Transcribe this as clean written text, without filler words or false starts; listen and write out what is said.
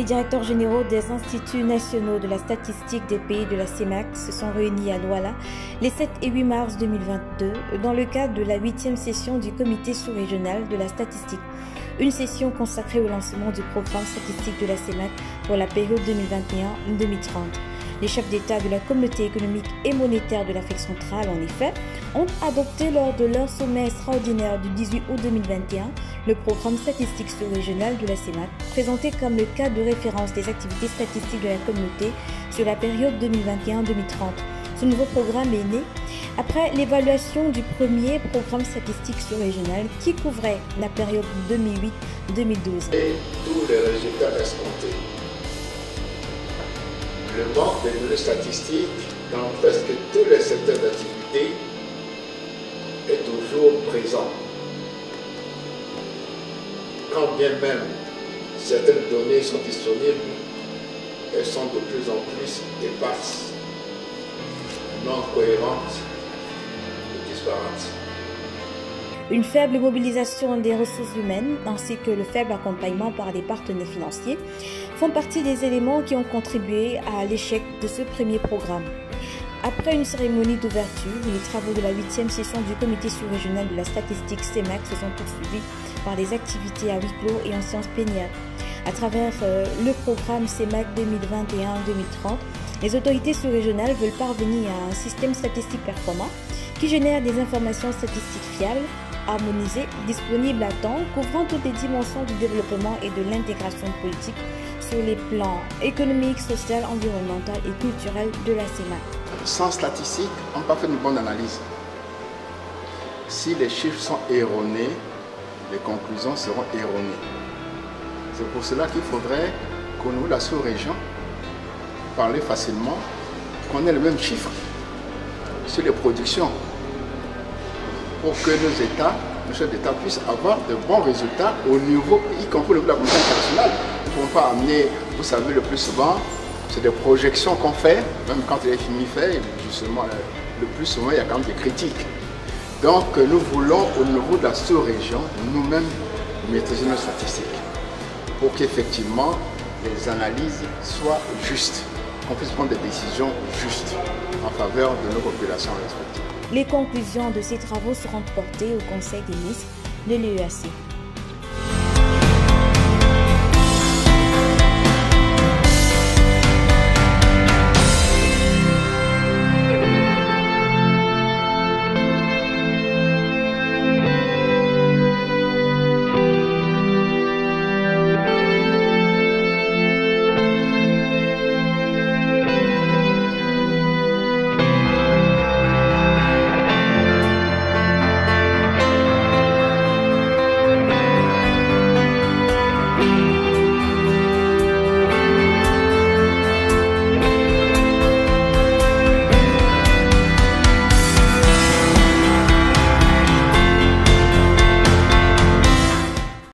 directeurs généraux des instituts nationaux de la statistique des pays de la CEMAC se sont réunis à Douala les 7 et 8 mars 2022 dans le cadre de la 8e session du comité sous-régional de la statistique. Une session consacrée au lancement du programme statistique de la CEMAC pour la période 2021-2030. Les chefs d'État de la communauté économique et monétaire de l'Afrique centrale, en effet, ont adopté lors de leur sommet extraordinaire du 18 août 2021 le programme statistique sous-régional de la CEMAC, présenté comme le cadre de référence des activités statistiques de la communauté sur la période 2021-2030. Ce nouveau programme est né après l'évaluation du premier programme statistique sous-régional qui couvrait la période 2008-2012. Et tous les résultats escomptés. Le manque de données statistiques dans presque tous les secteurs d'activité est toujours présent. Quand bien même certaines données sont disponibles, elles sont de plus en plus éparses, non cohérentes et disparates. Une faible mobilisation des ressources humaines ainsi que le faible accompagnement par des partenaires financiers font partie des éléments qui ont contribué à l'échec de ce premier programme. Après une cérémonie d'ouverture, les travaux de la 8e session du comité sous-régional de la statistique CEMAC se sont poursuivis par des activités à huis clos et en séance plénière. À travers le programme CEMAC 2021-2030, les autorités sous-régionales veulent parvenir à un système statistique performant qui génère des informations statistiques fiables, harmonisées, disponibles à temps, couvrant toutes les dimensions du développement et de l'intégration politique sur les plans économique, social, environnemental et culturel de la CEMAC. Sans statistique, on ne peut pas faire une bonne analyse. Si les chiffres sont erronés, les conclusions seront erronées. C'est pour cela qu'il faudrait qu'au niveau de la sous-région, parler facilement, qu'on ait les mêmes chiffres sur les productions pour que nos chefs d'État puissent avoir de bons résultats au niveau, y compris au niveau de la communauté internationale. Nous ne pouvons pas amener, vous savez, le plus souvent, c'est des projections qu'on fait, même quand il est fini fait, justement, le plus souvent, il y a quand même des critiques. Donc, nous voulons, au niveau de la sous-région, nous-mêmes maîtriser nos statistiques pour qu'effectivement, les analyses soient justes, qu'on puisse prendre des décisions justes en faveur de nos populations respectives. Les conclusions de ces travaux seront portées au Conseil des ministres de l'EEAC.